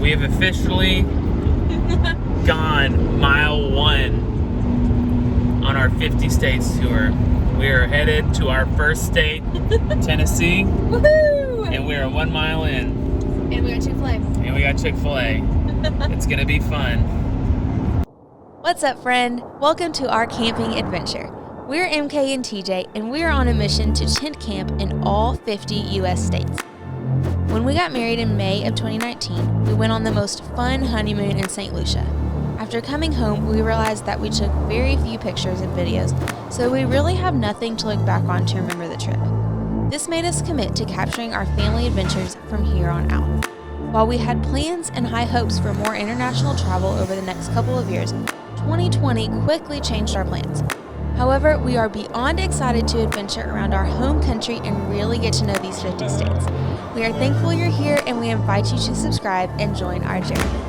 We have officially gone mile 1 on our 50 states tour. We are headed to our first state, Tennessee. Woohoo! And we are 1 mile in. And we got Chick-fil-A. And we got Chick-fil-A. It's gonna be fun. What's up, friend? Welcome to our camping adventure. We're MK&TJ, and we're on a mission to tent camp in all 50 U.S. states. When we got married in May of 2019, we went on the most fun honeymoon in St. Lucia. After coming home, we realized that we took very few pictures and videos, so we really have nothing to look back on to remember the trip. This made us commit to capturing our family adventures from here on out. While we had plans and high hopes for more international travel over the next couple of years, 2020 quickly changed our plans. However, we are beyond excited to adventure around our home country and really get to know these 50 states. We are thankful you're here, and we invite you to subscribe and join our journey.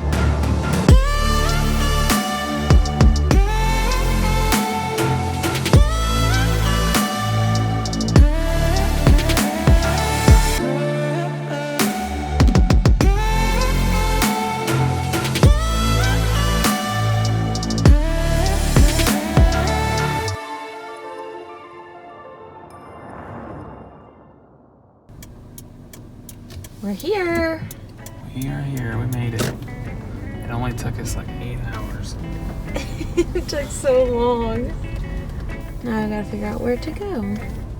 We're here. We are here. We made it. It only took us like 8 hours. It took so long. Now I gotta figure out where to go.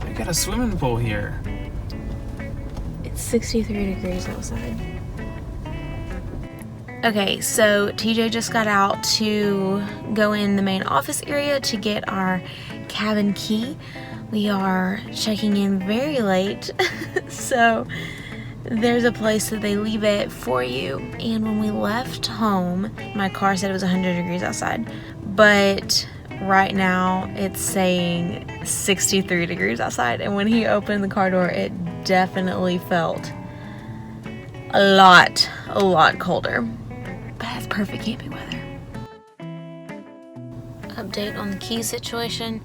We got a swimming pool here. It's 63 degrees outside. Okay, so TJ just got out to go in the main office area to get our cabin key. We are checking in very late, so there's a place that they leave it for you. And when we left home, my car said it was 100 degrees outside, but right now it's saying 63 degrees outside. And when he opened the car door, it definitely felt a lot colder. But it's perfect camping weather. Update on the key situation.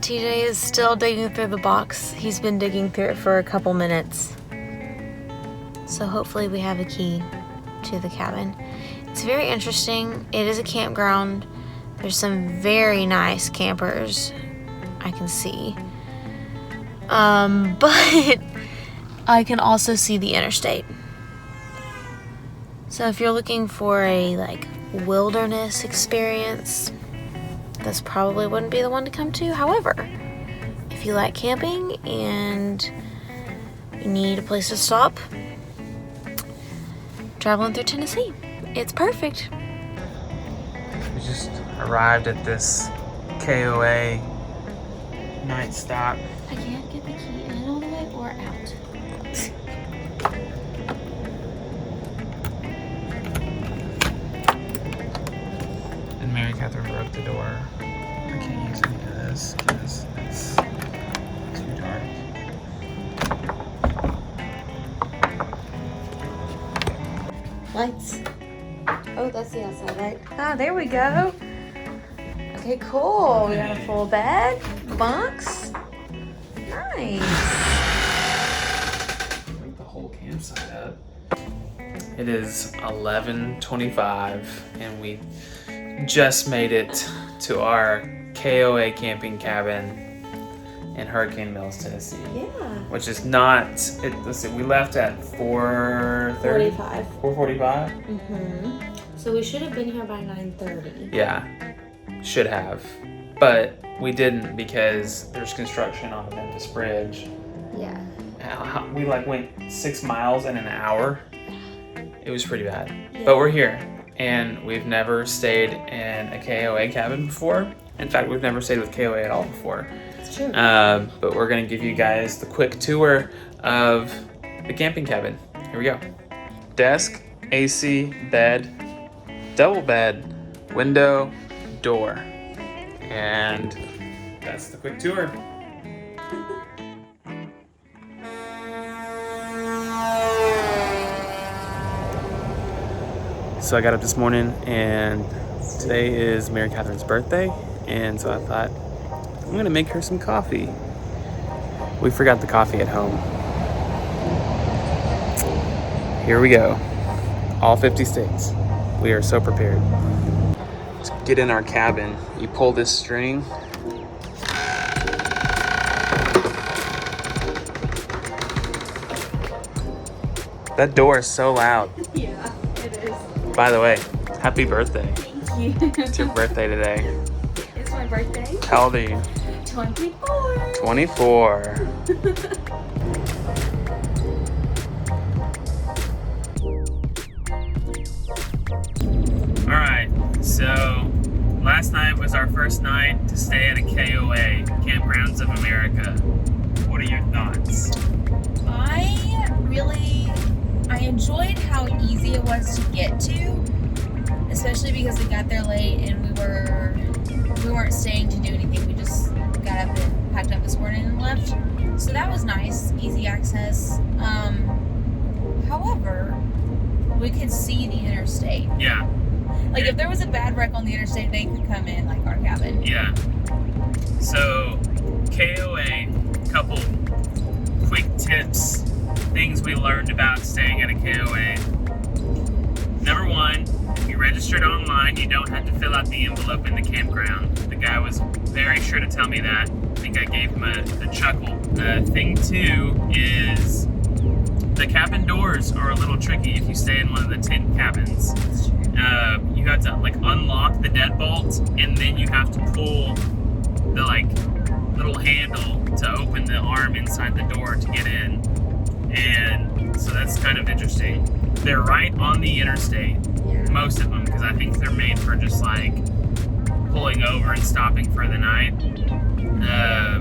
TJ is still digging through the box. He's been digging through it for a couple minutes. So hopefully we have a key to the cabin. It's very interesting. It is a campground. There's some very nice campers I can see. But I can also see the interstate. So if you're looking for a wilderness experience, this probably wouldn't be the one to come to. However, if you like camping and you need a place to stop, traveling through Tennessee, it's perfect. We just arrived at this KOA night stop. I can't get the key in all the way or out. And Mary Catherine broke the door. I can't use any of this because it's too dark. Lights. Oh, that's the outside light. Ah, there we go. Okay, cool. We got a full bed, bunks. Nice. Bring the whole campsite up. It is 11:25 and we just made it to our KOA camping cabin in Hurricane Mills, Tennessee. Yeah. Which is not, let's see, we left at 4:30? 4:45? Mm-hmm. So we should have been here by 9:30. Yeah, should have. But we didn't because there's construction on the Memphis Bridge. Yeah. We went 6 miles in an hour. It was pretty bad. Yeah. But we're here and we've never stayed in a KOA cabin before. In fact, we've never stayed with KOA at all before. It's true. But we're gonna give you guys the quick tour of the camping cabin. Here we go. Desk, AC, bed, double bed, window, door. And that's the quick tour. So I got up this morning and today is Mary Catherine's birthday. And so I thought, I'm gonna make her some coffee. We forgot the coffee at home. Here we go. All 50 states. We are so prepared. Let's get in our cabin. You pull this string. That door is so loud. Yeah, it is. By the way, happy birthday. Thank you. It's your birthday today. It's my birthday. How old are you? 24. 24. Alright, so last night was our first night to stay at a KOA, Campgrounds of America. What are your thoughts? I enjoyed how easy it was to get to, especially because we got there late and we weren't staying to do anything. We just got up and packed up this morning and left. So that was nice, easy access. However, we could see the interstate. Yeah. Like if there was a bad wreck on the interstate, they could come in like our cabin. Yeah. So, KOA, couple quick tips, things we learned about staying at a KOA. Number one, if you registered online, you don't have to fill out the envelope in the campground. The guy was very sure to tell me that. I think I gave him a chuckle. Thing two is the cabin doors are a little tricky if you stay in one of the tent cabins. You have to like unlock the deadbolt, and then you have to pull the like little handle to open the arm inside the door to get in. And so that's kind of interesting. They're right on the interstate, most of them, because I think they're made for just like pulling over and stopping for the night.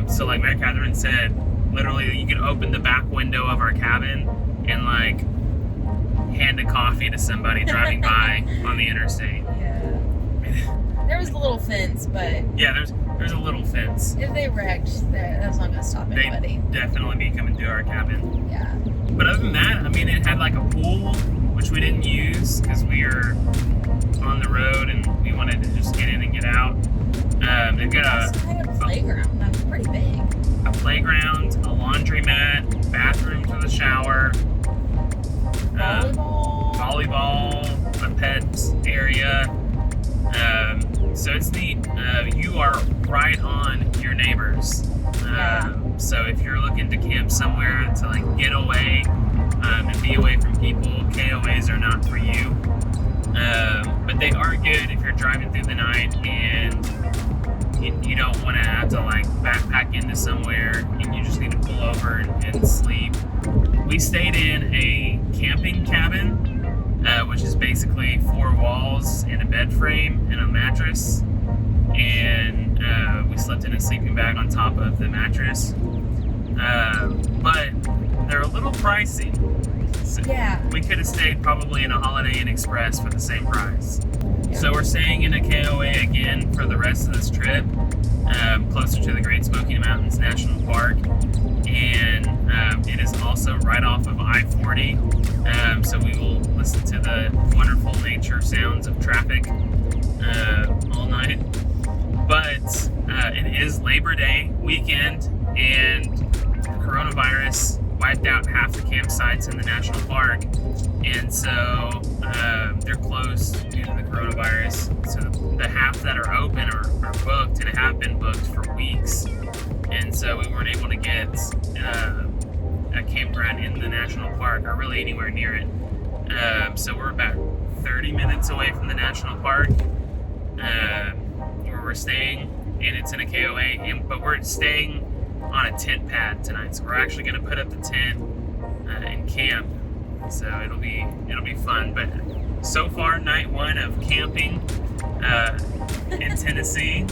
So like Mary Catherine said, literally you can open the back window of our cabin and like hand a coffee to somebody driving by on the interstate. Yeah. There was a little fence, but yeah, there's a little fence. if they wrecked, that's not gonna stop anybody. They'd definitely be coming to our cabin. Yeah. But other than that, I mean, it had like a pool, which we didn't use because we were on the road and we wanted to just get in and get out. They've got Also had a playground that was pretty big. a playground, a laundromat, bathroom for the shower, volleyball, a pet area. So it's neat. You are right on your neighbors. So if you're looking to camp somewhere to like get away and be away from people, KOAs are not for you. But they are good if you're driving through the night and you don't want to have to like backpack into somewhere and you just need to pull over and sleep. We stayed in a camping cabin, which is basically 4 walls and a bed frame and a mattress. And we slept in a sleeping bag on top of the mattress. But they're a little pricey. So we could have stayed probably in a Holiday Inn Express for the same price. So we're staying in a KOA again for the rest of this trip, closer to the Great Smoky Mountains National Park. And it is also right off of I-40. So we will listen to the wonderful nature sounds of traffic all night. But it is Labor Day weekend, and the coronavirus wiped out half the campsites in the national park, and so they're closed due to the coronavirus. So the half that are open are booked and have been booked for weeks, and so we weren't able to get a campground in the national park or really anywhere near it. So we're about 30 minutes away from the national park where we're staying, and it's in a KOA, but we're staying on a tent pad tonight, so we're actually going to put up the tent and camp. So it'll be fun. But so far, night 1 of camping in Tennessee,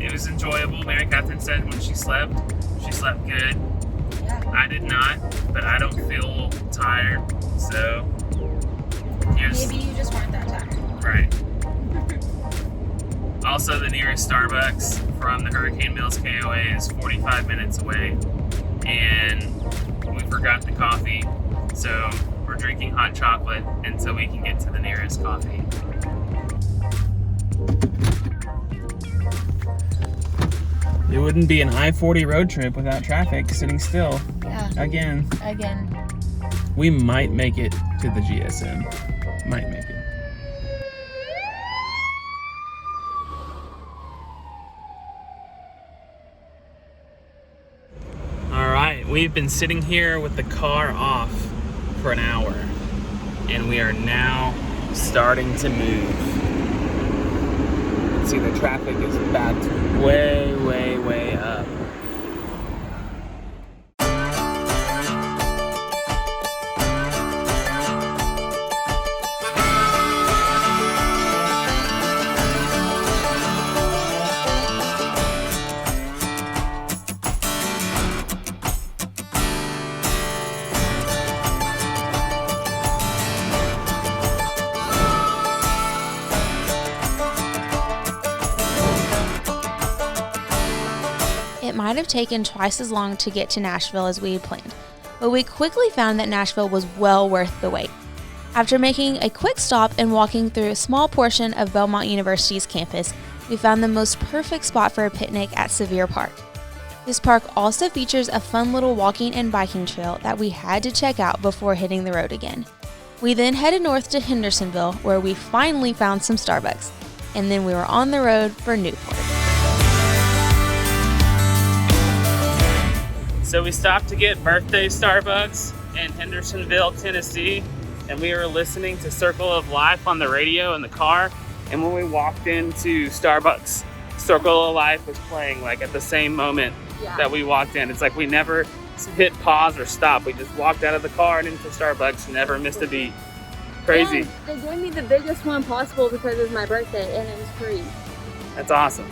it was enjoyable. Mary Catherine said when she slept good. I did not, but I don't feel tired. So maybe you just weren't that tired. Right. Also, the nearest Starbucks from the Hurricane Mills KOA is 45 minutes away, and we forgot the coffee, so we're drinking hot chocolate until we can get to the nearest coffee. It wouldn't be an I-40 road trip without traffic sitting still. Yeah. Again. We might make it to the GSM. Might make it. All right, we've been sitting here with the car off for an hour, and we are now starting to move. See, the traffic is backed way, way, way up. It might have taken twice as long to get to Nashville as we had planned, but we quickly found that Nashville was well worth the wait. After making a quick stop and walking through a small portion of Belmont University's campus, we found the most perfect spot for a picnic at Sevier Park. This park also features a fun little walking and biking trail that we had to check out before hitting the road again. We then headed north to Hendersonville, where we finally found some Starbucks, and then we were on the road for Newport. So we stopped to get birthday Starbucks in Hendersonville, Tennessee, and we were listening to Circle of Life on the radio in the car. And when we walked into Starbucks, Circle of Life was playing like at the same moment that we walked in. It's like we never hit pause or stop. We just walked out of the car and into Starbucks, never missed a beat. Crazy. And they gave me the biggest one possible because it was my birthday and it was free. That's awesome.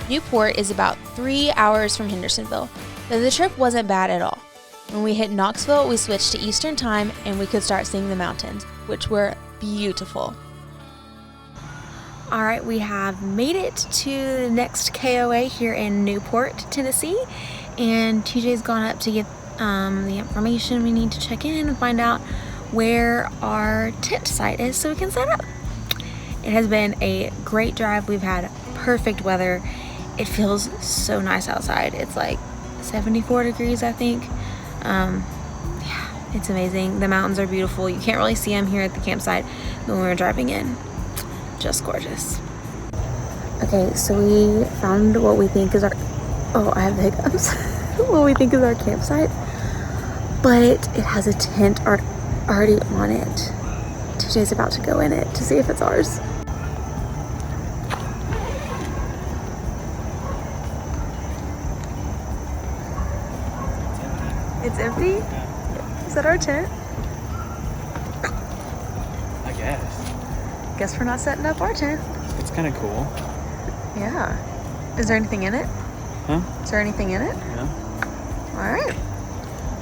Newport is about 3 hours from Hendersonville, but the trip wasn't bad at all. When we hit Knoxville, we switched to Eastern Time and we could start seeing the mountains, which were beautiful. All right, we have made it to the next KOA here in Newport, Tennessee, and TJ's gone up to get the information we need to check in and find out where our tent site is so we can set up. It has been a great drive. We've had perfect weather. It feels so nice outside. It's like 74 degrees, I think. Yeah, it's amazing. The mountains are beautiful. You can't really see them here at the campsite, but when we were driving in, just gorgeous. Okay, so we found what we think is our, oh, I have the hiccups. What we think is our campsite, but it has a tent already on it. TJ's about to go in it to see if it's ours. It's empty? Is that our tent? I guess. Guess we're not setting up our tent. It's kind of cool. Yeah. Is there anything in it? Huh? Is there anything in it? Yeah. All right.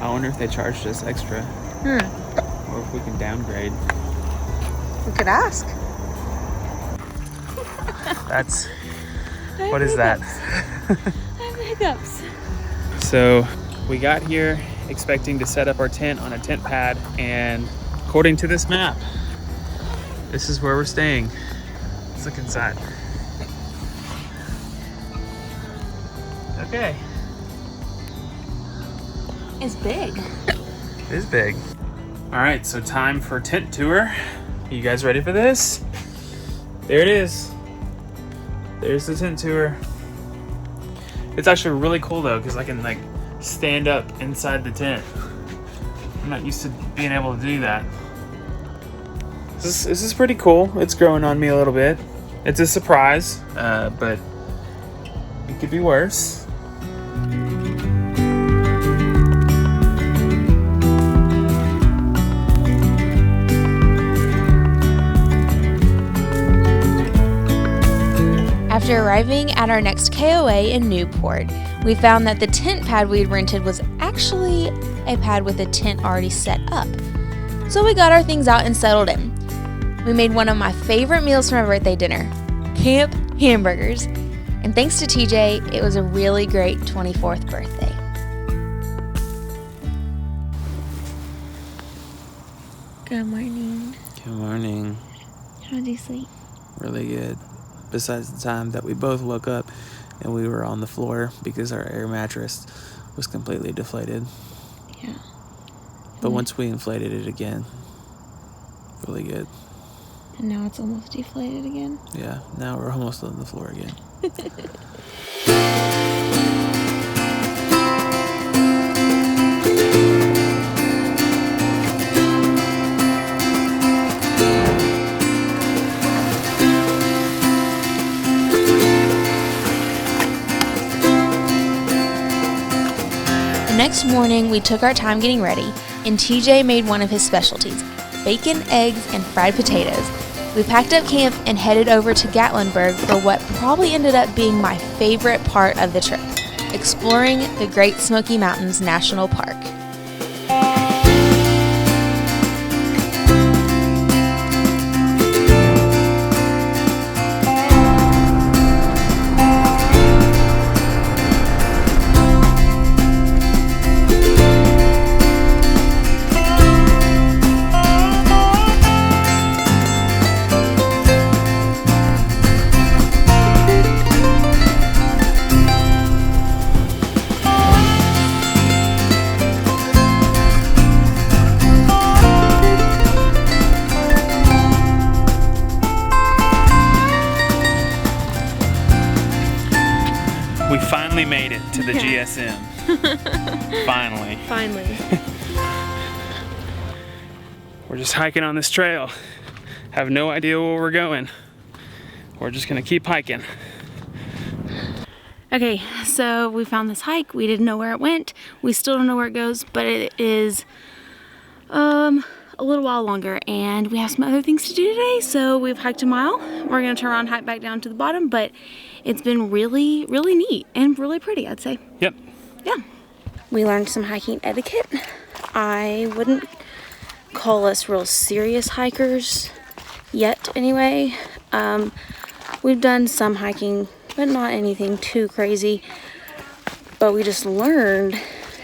I wonder if they charged us extra. Or if we can downgrade. We could ask. That's, what is that? I have the hiccups. So we got here expecting to set up our tent on a tent pad, and according to this map, this is where we're staying. Let's look inside. Okay. It's big. It is big. All right, so time for tent tour. You guys ready for this? There it is. There's the tent tour. It's actually really cool though, because I can like stand up inside the tent. I'm not used to being able to do that. This is pretty cool. It's growing on me a little bit. It's a surprise, but it could be worse. After arriving at our next KOA in Newport, we found that the tent pad we'd rented was actually a pad with a tent already set up. So we got our things out and settled in. We made one of my favorite meals for my birthday dinner, camp hamburgers. And thanks to TJ, it was a really great 24th birthday. Good morning. Good morning. How did you sleep? Really good. besides the time that we both woke up and we were on the floor because our air mattress was completely deflated. Yeah. But once we inflated it again, really good. And now it's almost deflated again. Yeah, now we're almost on the floor again. The next morning, we took our time getting ready, and TJ made one of his specialties, bacon, eggs, and fried potatoes. We packed up camp and headed over to Gatlinburg for what probably ended up being my favorite part of the trip, exploring the Great Smoky Mountains National Park. We finally made it to the GSM. Finally. Finally. We're just hiking on this trail. Have no idea where we're going. We're just gonna keep hiking. Okay, so we found this hike. We didn't know where it went. We still don't know where it goes, but it is a little while longer, and we have some other things to do today. So we've hiked a mile. We're gonna turn around and hike back down to the bottom, but it's been really, really neat and really pretty, I'd say. Yep. Yeah. We learned some hiking etiquette. I wouldn't call us real serious hikers yet, anyway. We've done some hiking, but not anything too crazy. But we just learned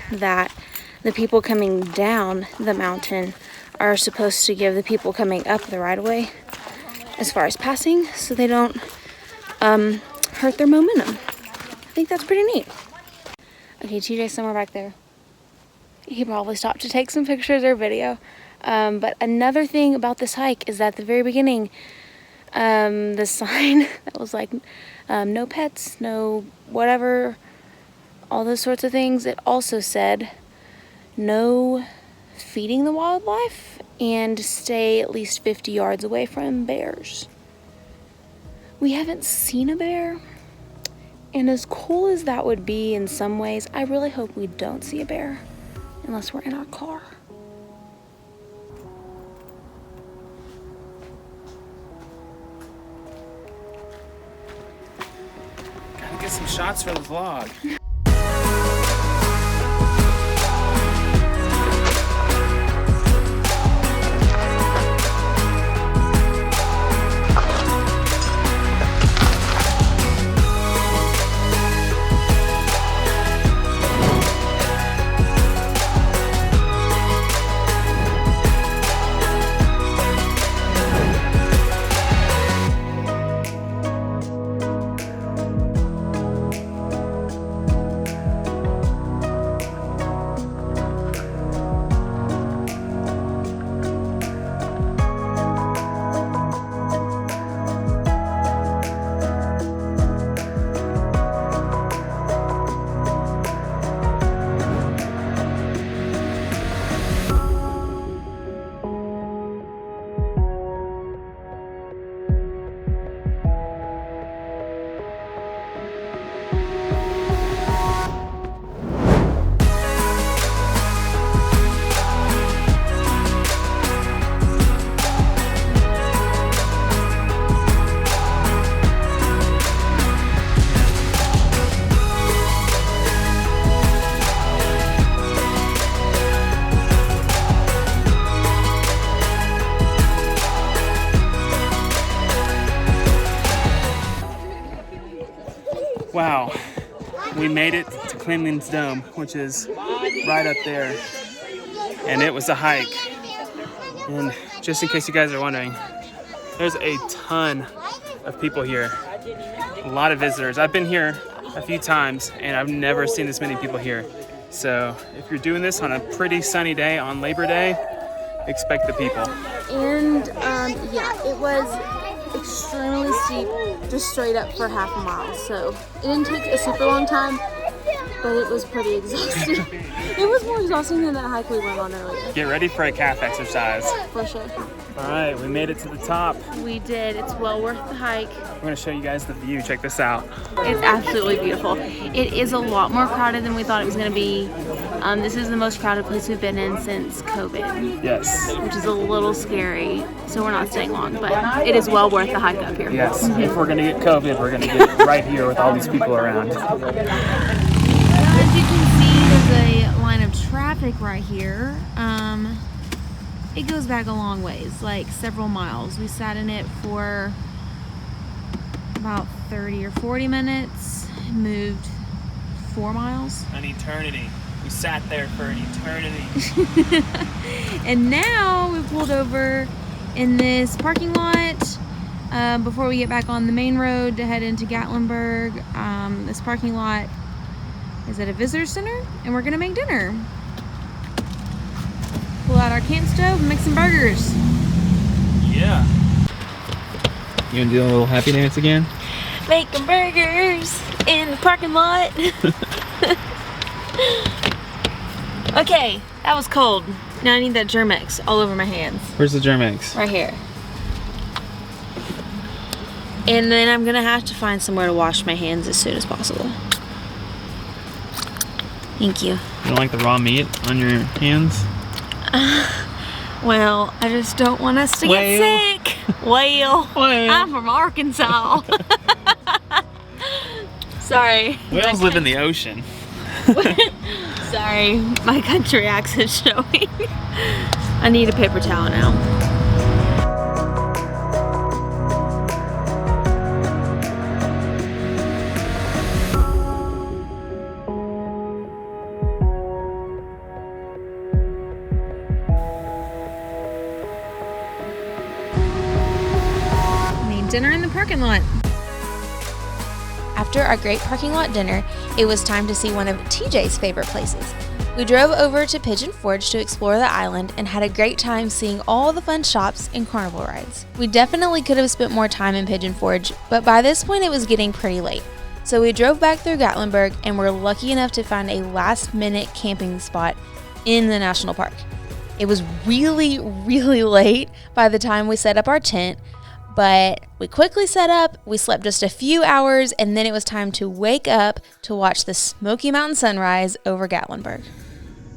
that the people coming down the mountain are supposed to give the people coming up the right of way as far as passing, so they don't hurt their momentum. I think that's pretty neat. Okay, TJ's somewhere back there. He probably stopped to take some pictures or video. But another thing about this hike is that at the very beginning, the sign that was like, no pets, no whatever, all those sorts of things, it also said no feeding the wildlife and stay at least 50 yards away from bears. We haven't seen a bear, and as cool as that would be in some ways, I really hope we don't see a bear unless we're in our car. Gotta get some shots for the vlog. Wow, we made it to Clingmans Dome, which is right up there, and it was a hike. And just in case you guys are wondering, there's a ton of people here. a lot of visitors. I've been here a few times and I've never seen this many people here. So if you're doing this on a pretty sunny day on Labor Day, expect the people. And yeah, it was extremely steep, just straight up for half a mile. So it didn't take a super long time, but it was pretty exhausting. It was more exhausting than that hike we went on earlier. Get ready for a calf exercise. For sure. All right, we made it to the top. We did. It's well worth the hike. I'm gonna show you guys the view. Check this out. It's absolutely beautiful. It is a lot more crowded than we thought it was going to be. This is the most crowded place we've been in since COVID. Yes. Which is a little scary, so we're not staying long, but it is well worth the hike up here. Yes. If we're gonna get COVID, we're gonna get it right here with all these people around. As you can see, there's a line of traffic right here. It goes back a long ways, like several miles. We sat in it for about 30 or 40 minutes, moved 4 miles. An eternity. We sat there for an eternity. And now we pulled over in this parking lot before we get back on the main road to head into Gatlinburg. This parking lot is at a visitor center, and we're gonna make dinner. Pull out our camp stove and make some burgers. Yeah. You gonna do a little happy dance again? Making burgers in the parking lot. Okay, that was cold. Now I need that Germex all over my hands. Where's the Germex? Right here. And then I'm gonna have to find somewhere to wash my hands as soon as possible. Thank you. You don't like the raw meat on your hands? Well, I just don't want us to get sick. Whale. I'm from Arkansas. Sorry. Whales live in the ocean. Sorry, my country accent showing. I need a paper towel now. Dinner in the parking lot. After our great parking lot dinner, it was time to see one of TJ's favorite places. We drove over to Pigeon Forge to explore the island and had a great time seeing all the fun shops and carnival rides. We definitely could have spent more time in Pigeon Forge, but by this point it was getting pretty late. So we drove back through Gatlinburg and were lucky enough to find a last-minute camping spot in the national park. It was really, really late by the time we set up our tent, but we quickly set up, we slept just a few hours, and then it was time to wake up to watch the Smoky Mountain sunrise over Gatlinburg.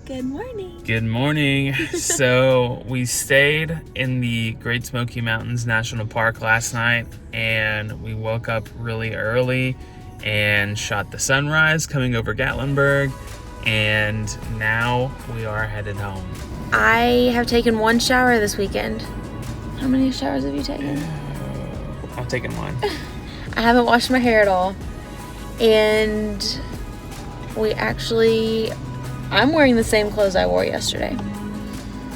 Good morning. Good morning. So we stayed in the Great Smoky Mountains National Park last night, and we woke up really early and shot the sunrise coming over Gatlinburg, and now we are headed home. I have taken one shower this weekend. How many showers have you taken? I've taken one. I haven't washed my hair at all. And I'm wearing the same clothes I wore yesterday.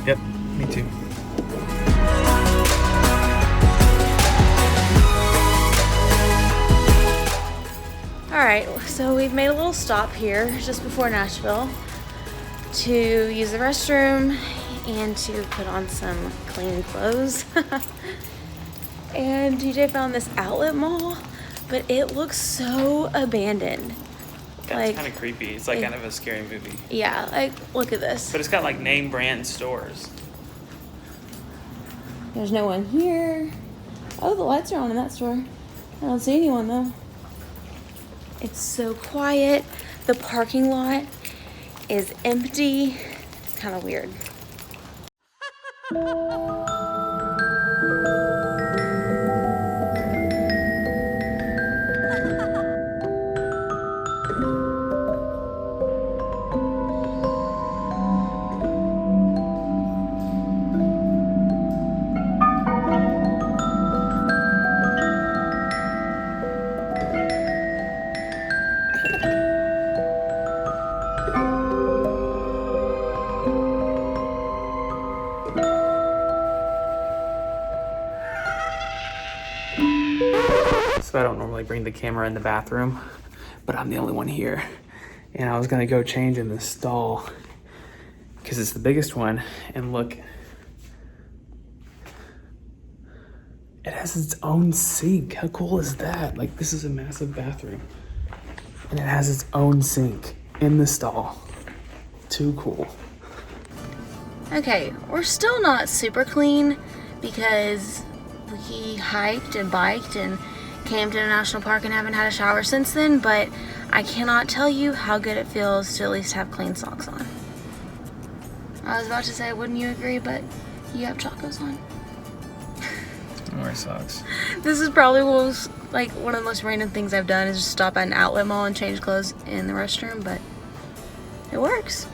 Yep, me too. Alright, so we've made a little stop here just before Nashville to use the restroom and to put on some clean clothes. And TJ found this outlet mall, but it looks so abandoned. That's kind of creepy. It's like kind of a scary movie. Yeah, like, look at this. But it's got like name brand stores. There's no one here. Oh, the lights are on in that store. I don't see anyone though. It's so quiet. The parking lot is empty. It's kind of weird. So I don't normally bring the camera in the bathroom, but I'm the only one here. And I was gonna go change in the stall because it's the biggest one. And look, it has its own sink. How cool is that? Like, this is a massive bathroom and it has its own sink in the stall. Too cool. Okay, we're still not super clean because we hiked and biked and camped in a national park and haven't had a shower since then, but I cannot tell you how good it feels to at least have clean socks on. I was about to say, wouldn't you agree, but you have chacos on. More socks. This is probably one of the most random things I've done is just stop at an outlet mall and change clothes in the restroom, but it works.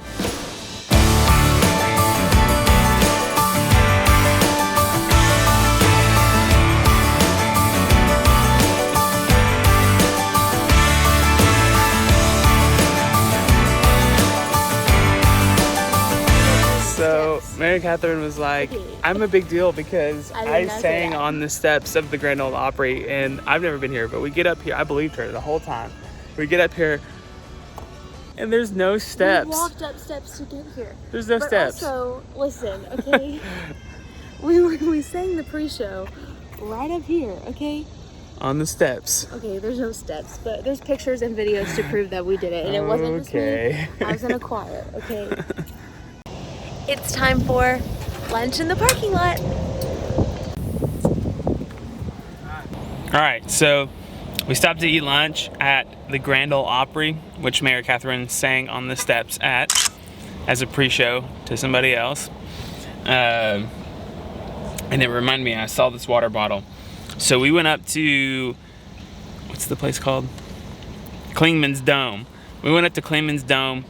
So Mary Catherine was like, I'm a big deal because I sang on the steps of the Grand Ole Opry, and I've never been here, but we get up here. I believed her the whole time. We get up here and there's no steps. We walked up steps to get here. There's no steps. Also, listen, okay? we sang the pre-show right up here, okay? On the steps. Okay, there's no steps, but there's pictures and videos to prove that we did it, and it wasn't just me. I was in a choir, okay? It's time for lunch in the parking lot. All right, so we stopped to eat lunch at the Grand Ole Opry, which Mary Catherine sang on the steps at as a pre-show to somebody else. And it reminded me, I saw this water bottle. So we went up to, what's the place called? Clingmans Dome. We went up to Clingmans Dome,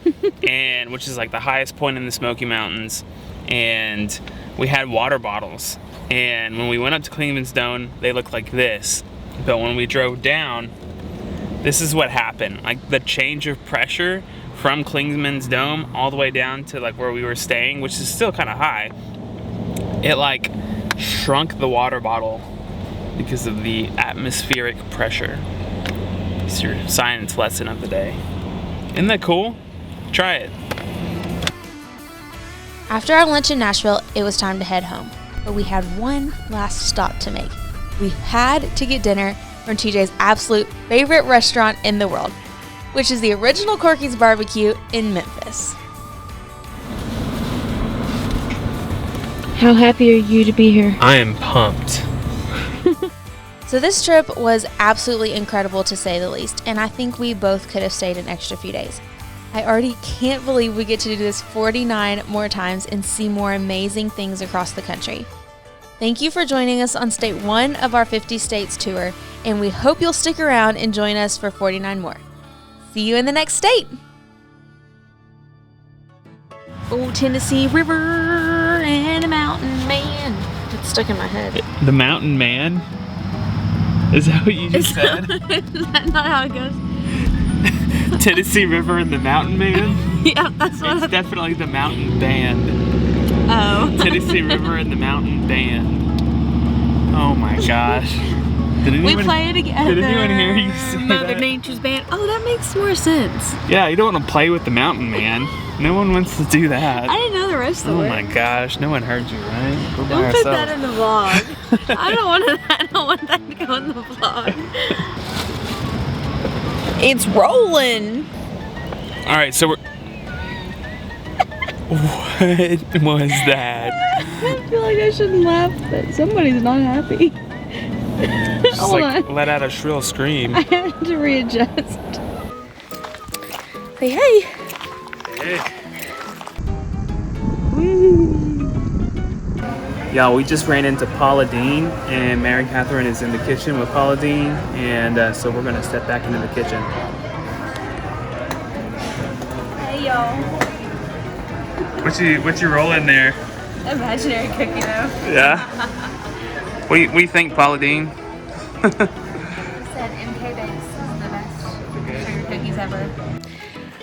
and which is like the highest point in the Smoky Mountains, and we had water bottles. And when we went up to Clingmans Dome, they looked like this. But when we drove down, this is what happened. Like the change of pressure from Clingmans Dome all the way down to like where we were staying, which is still kind of high. It like shrunk the water bottle because of the atmospheric pressure. It's your science lesson of the day. Isn't that cool? Try it. After our lunch in Nashville, it was time to head home. But we had one last stop to make. We had to get dinner from TJ's absolute favorite restaurant in the world, which is the original Corky's Barbecue in Memphis. How happy are you to be here? I am pumped. So this trip was absolutely incredible to say the least, and I think we both could have stayed an extra few days. I already can't believe we get to do this 49 more times and see more amazing things across the country. Thank you for joining us on State 1 of our 50 States tour, and we hope you'll stick around and join us for 49 more. See you in the next state! Old Tennessee River and a mountain man. It's stuck in my head. The Mountain Man? Is that what you just said? Is that not how it goes? Tennessee River and the Mountain Man? Yeah, that's what It's definitely the Mountain Band. Oh. Tennessee River and the Mountain Band. Oh my gosh. We play it together. Did anyone hear you say Mother that? Nature's Band. Oh, that makes more sense. Yeah, you don't want to play with the Mountain Man. No one wants to do that. I didn't know the rest of Oh it. my gosh, no one heard you, right? Go by Don't put yourself. that in the vlog. I don't want that to go in the vlog. It's rolling. All right, so we're. What was that? I feel like I shouldn't laugh, but somebody's not happy. Just Hold like on. let out a shrill scream. I had to readjust. Say hey. Hey. Y'all, we just ran into Paula Dean, and Mary Catherine is in the kitchen with Paula Dean, and so we're gonna step back into the kitchen. Hey y'all. What you rolling there? Imaginary cookie dough. Yeah. What do you think, Paula Dean? Said MK Bakes is the best sugar cookies ever.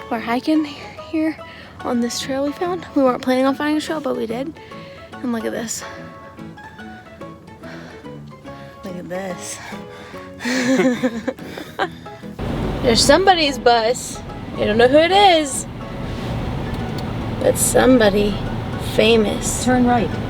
We're hiking here on this trail we found. We weren't planning on finding a trail, but we did. And look at this. Look at this. There's somebody's bus. I don't know who it is. But somebody famous. Turn right.